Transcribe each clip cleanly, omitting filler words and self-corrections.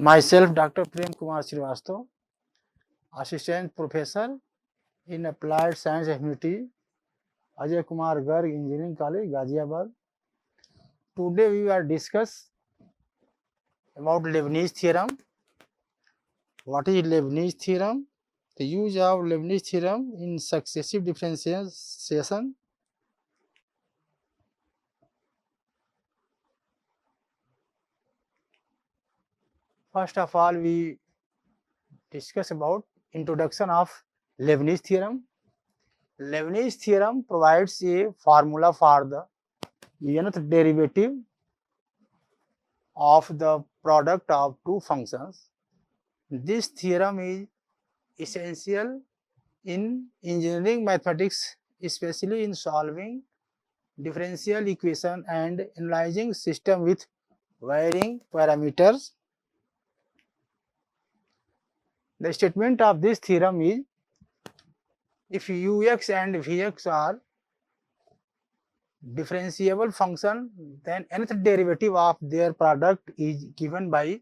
Myself, Dr. Prem Kumar Srivastava, Assistant Professor in Applied Science Humanity, Ajay Kumar Garg Engineering College, Ghaziabad. Today we are discuss about Leibniz theorem. What is Leibniz theorem? The use of Leibniz theorem in successive differentiation. First of all, we discuss about introduction of Leibniz theorem. Leibniz theorem provides a formula for the nth derivative of the product of two functions. This theorem is essential in engineering mathematics, especially in solving differential equation and analyzing system with varying parameters. The statement of this theorem is, if ux and vx are differentiable function, then nth derivative of their product is given by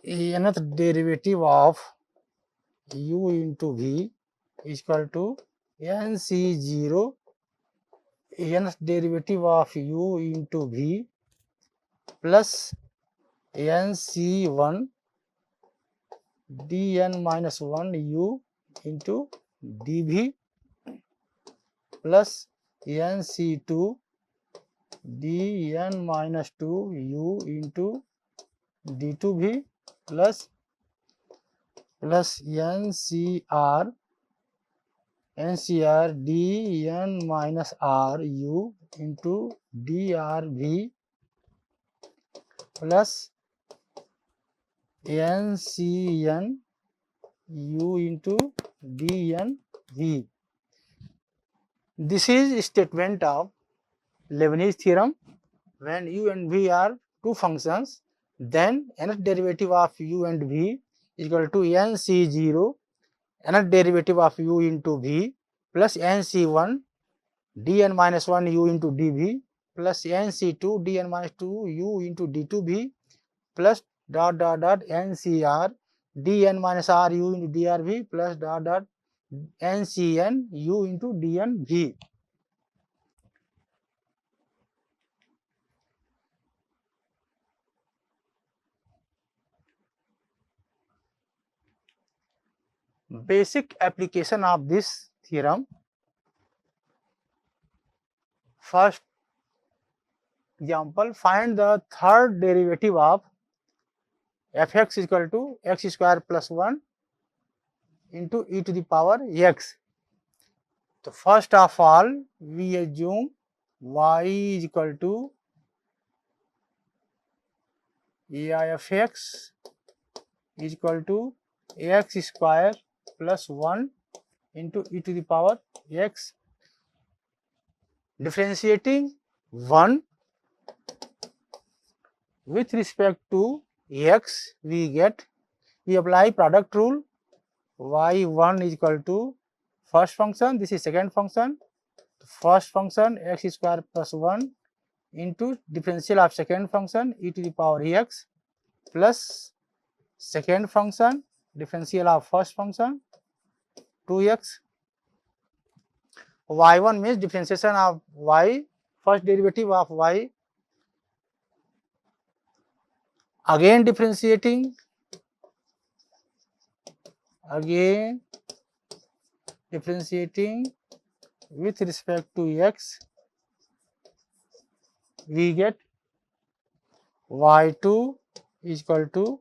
nth derivative of u into v is equal to nc0 nth derivative of u into v plus nc1 dn minus 1 u into dv plus nc2 dn minus 2 u into d2v plus ncr dn minus r u into drv plus ncn u into dnv. This is statement of Leibniz theorem. When u and v are two functions, then nth derivative of u and v is equal to nc0 nth derivative of u into v plus nc1 dn minus 1 u into dv plus nc2 dn minus 2 u into d2v plus dot ncr dn minus r u into drv plus dot ncn u into dnv. Basic application of this theorem. First example, find the third derivative of fx is equal to x square plus 1 into e to the power x. So first of all, we assume y is equal to ai of x is equal to x square plus 1 into e to the power x. Differentiating 1 with respect to x, we apply product rule. Y1 is equal to first function, this is second function. First function x square plus 1 into differential of second function e to the power x plus second function differential of first function 2x. Y1 means differentiation of y, first derivative of y. Again differentiating, with respect to x, we get y2 is equal to,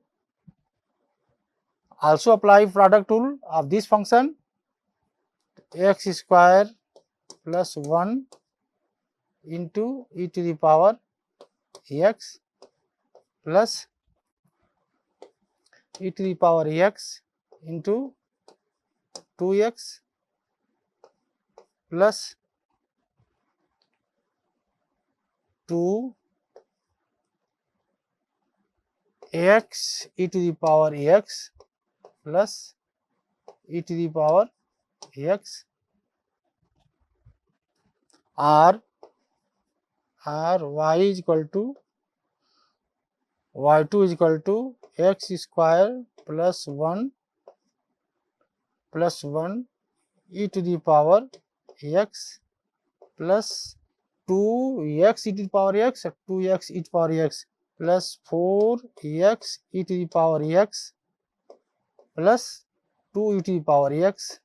also apply product rule of this function, x square plus 1 into e to the power x plus e to the power x into 2x plus 2 x e to the power x plus e to the power x or y is equal to y2 is equal to x square plus 1 e to the power x plus 2x e to the power x, 2x e to the power x plus 4x e to the power x plus 2 e to the power x.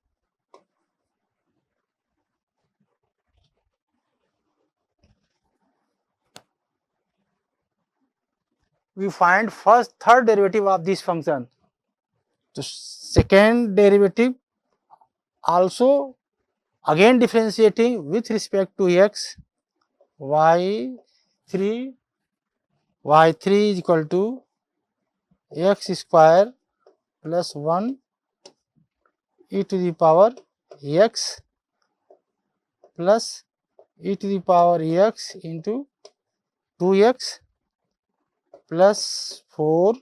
We find third derivative of this function. So second derivative also again differentiating with respect to x, y3 is equal to x square plus 1 e to the power x plus e to the power x into 2x plus 4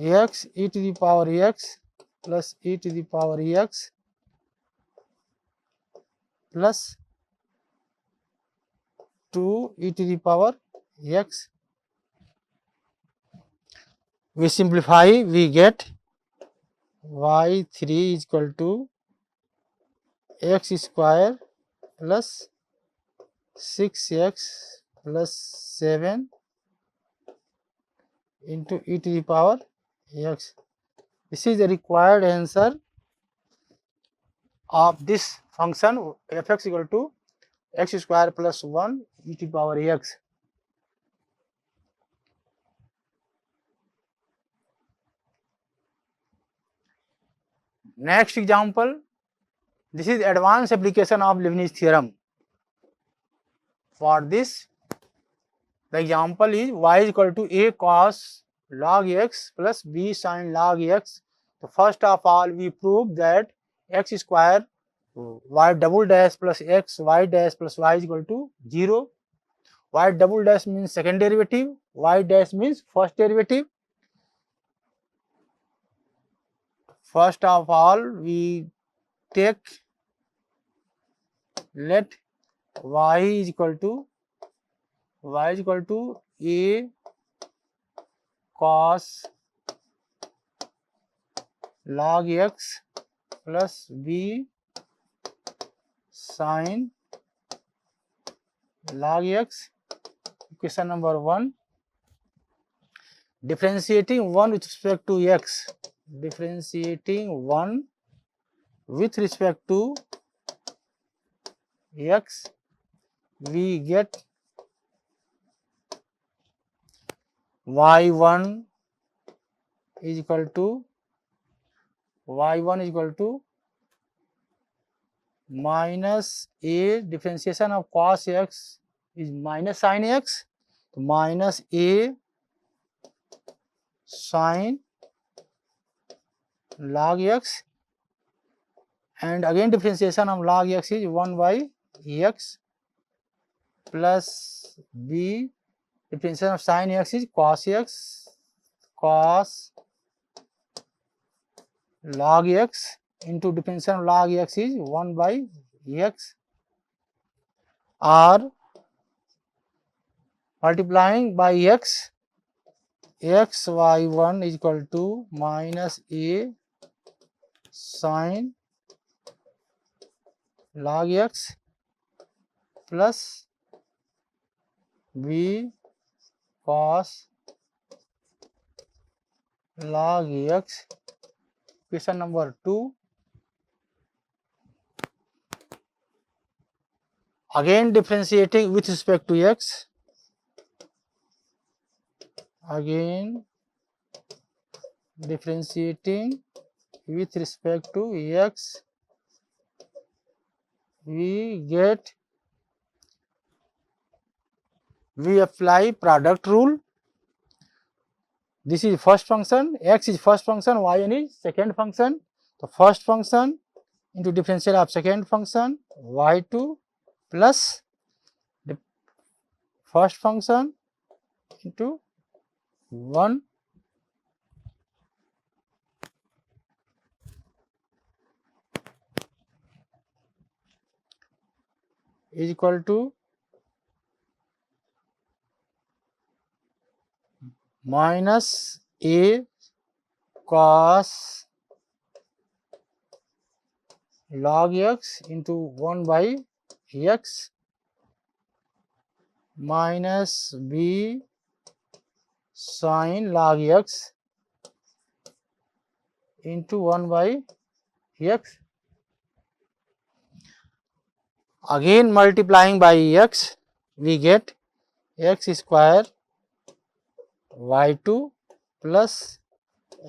x e to the power x plus e to the power x plus 2 e to the power x. We simplify, we get y3 is equal to x square plus 6x plus 7 into e to the power x. This is the required answer of this function f(x) equal to x square plus 1 e to the power x. Next example, this is advanced application of Leibniz theorem. For this, the example is y is equal to a cos log x plus b sin log x. So first of all, we prove that x square y double dash plus x y dash plus y is equal to 0. Y double dash means second derivative, y dash means first derivative. First of all, we take, let y is equal to a cos log x plus b sin log x. Equation number 1. Differentiating 1 with respect to x. Differentiating 1 with respect to x, we get y1 is equal to minus a, differentiation of cos x is minus sin x, minus a sin log x, and again differentiation of log x is 1 by x plus b, differentiation of sin x is cos x, cos log x into differentiation of log x is 1 by x, or multiplying by x, x y1 is equal to minus a sin log x plus b cos log x. Question number 2. Again differentiating with respect to x. Again differentiating with respect to x, we apply product rule. This is first function, x is first function, yn is second function. The first function into differential of second function y2 plus the first function into 1 is equal to minus a cos log x into 1 by x minus b sin log x into 1 by x. Again multiplying by x, we get x square y2 plus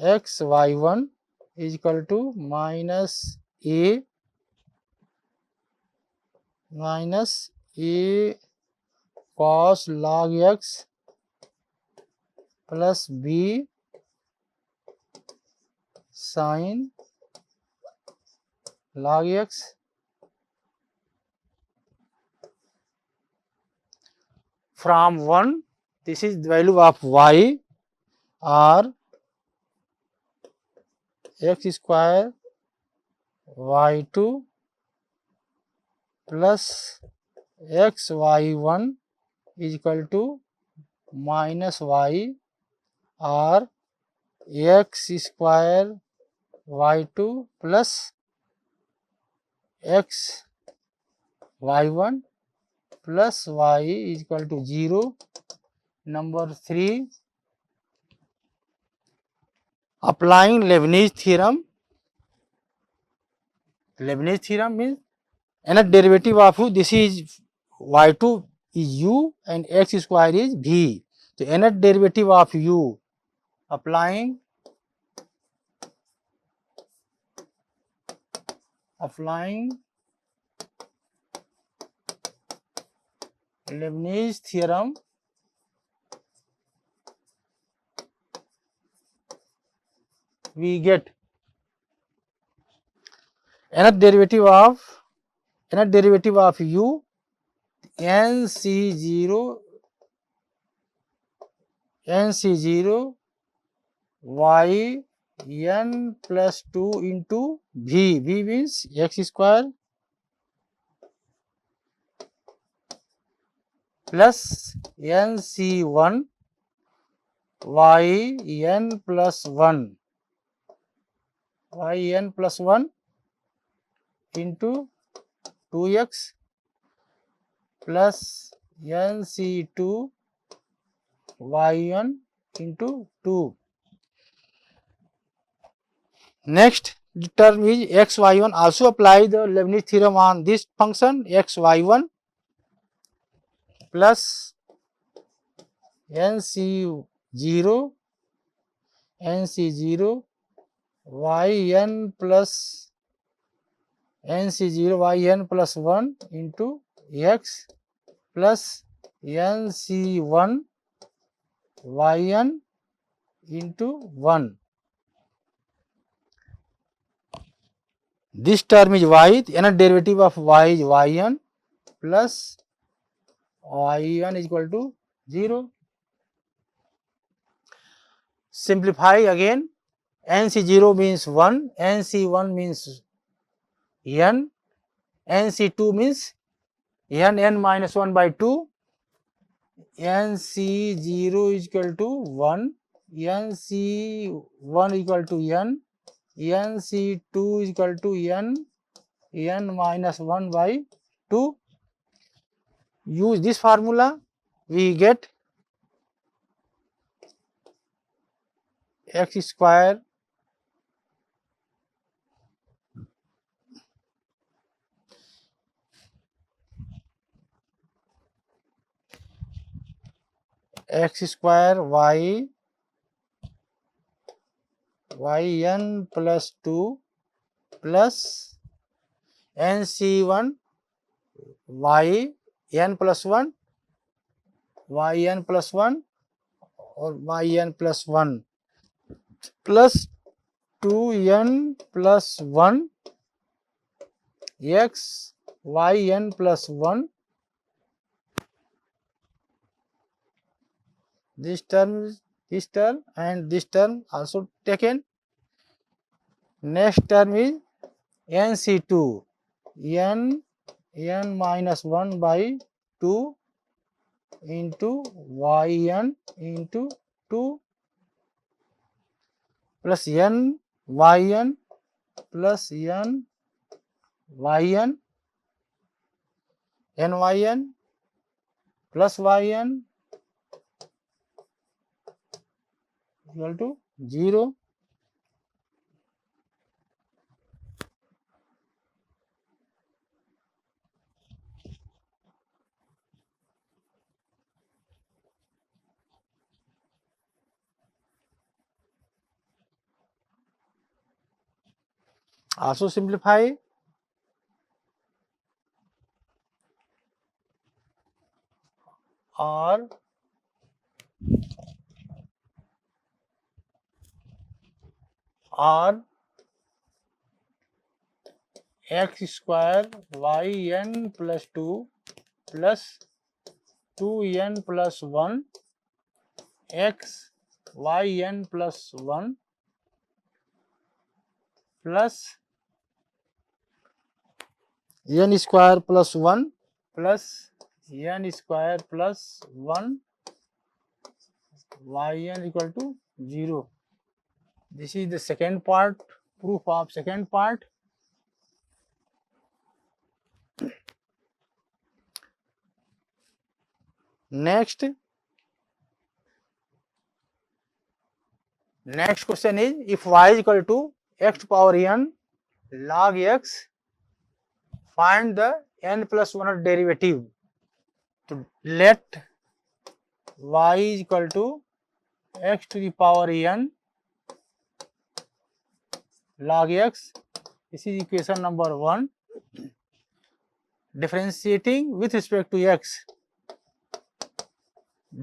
x y1 is equal to minus a cos log x plus b sin log x. From 1, this is the value of y, or x square y2 plus x y1 is equal to minus y, or x square y2 plus x y1 plus y is equal to 0. Number 3, applying Leibniz theorem. Leibniz theorem means nth derivative of u, this is y2 is u and x square is v. So nth derivative of u, applying Leibniz theorem, we get nth derivative of u, nc0 y n plus 2 into v. V means x square plus nc1 y n plus 1 into 2x plus nc2 y1 into 2. Next term is x y1. Also apply the Leibniz theorem on this function x y1 plus nc0 yn plus nc0 yn plus 1 into x plus nc1 yn into 1. This term is y, the nth derivative of y is yn plus yn is equal to 0. Simplify again. nc0 means 1, nc1 means n, nc2 means n minus 1 by 2, nc0 is equal to 1, nc1 is equal to n, nc2 is equal to n minus 1 by 2. Use this formula, we get x square yn plus 2 plus nc1 yn plus 1 or yn plus 1 plus 2n plus 1 x yn plus 1. This term and this term also taken. Next term is nc2 n minus 1 by 2 into yn into 2 plus n yn plus n yn nyn plus yn equal to 0. Also simplify r x square yn plus 2 plus 2n plus 1 x yn plus 1 plus n square plus 1 plus n square plus 1 yn equal to 0. This is the second part, proof of second part. Next question is, if y is equal to x to power n log x, find the n plus 1 derivative. So let y is equal to x to the power n log x. This is equation number 1. Differentiating with respect to x.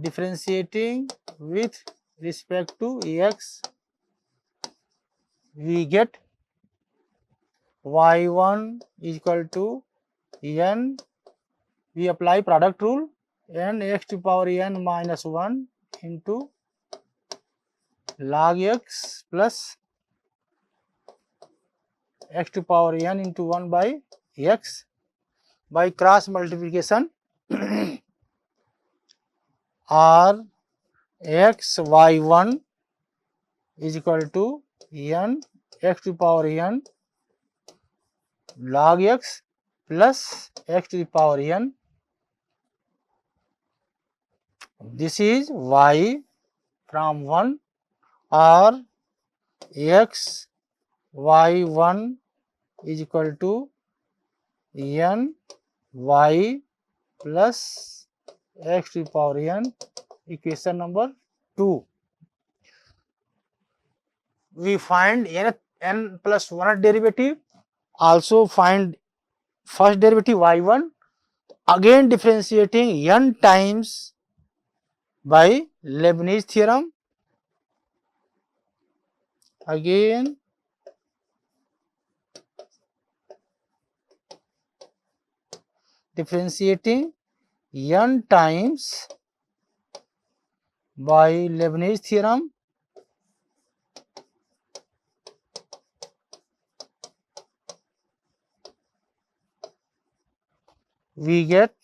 Differentiating with respect to x, we get y1 is equal to n. We apply product rule, n x to power n minus 1 into log x plus x to power n into 1 by x. By cross multiplication, r x y1 is equal to n x to power n log x plus x to the power n. This is y from 1, or x y1 is equal to n y plus x to the power n, equation number 2. We find n plus 1 derivative, also find first derivative y1, again differentiating n times by Leibniz theorem, again differentiating n times by Leibniz theorem, we get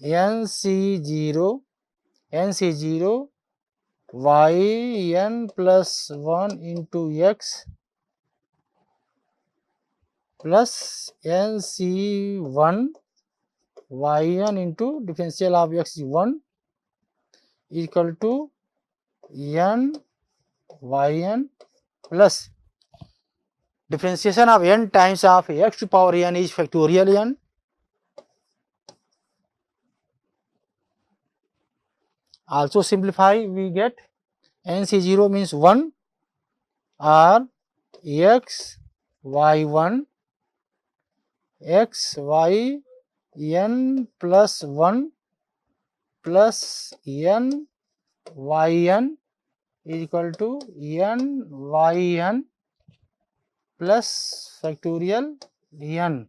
nc0 yn plus 1 into x plus nc1 yn into differential of x is 1 equal to n yn plus differentiation of n times of x to power n is factorial n. Also simplify, we get nc0 means 1, or x y1 x y n plus 1 plus n yn is equal to n yn plus factorial n.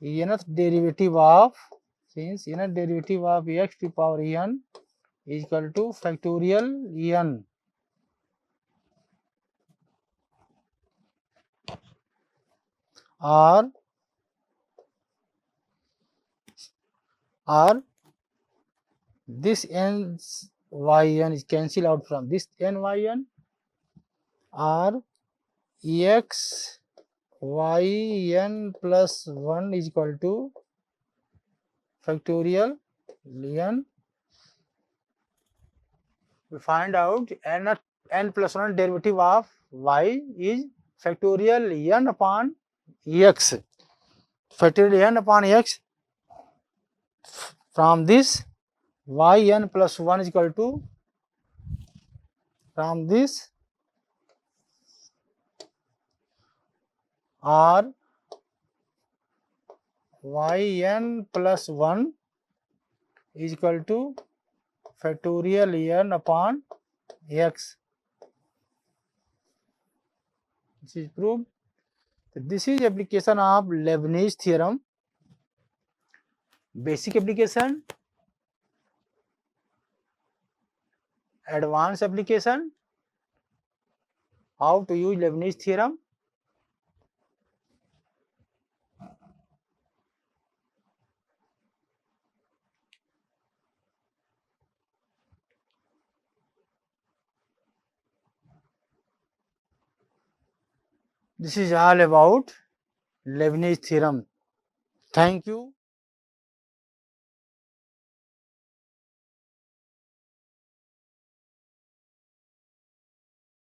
Nth derivative of, since nth derivative of x to power n is equal to factorial n. Or this n yn is cancel out from this n yn or x yn plus 1 is equal to factorial n. We find out n plus 1 derivative of y is factorial n upon x. Factorial n upon x. From this yn plus 1 is equal to, from this or yn plus 1 is equal to factorial n upon x. This is proved. So this is application of Leibniz theorem. Basic application, advanced application, how to use Leibniz theorem. This is all about Leibniz theorem. Thank you.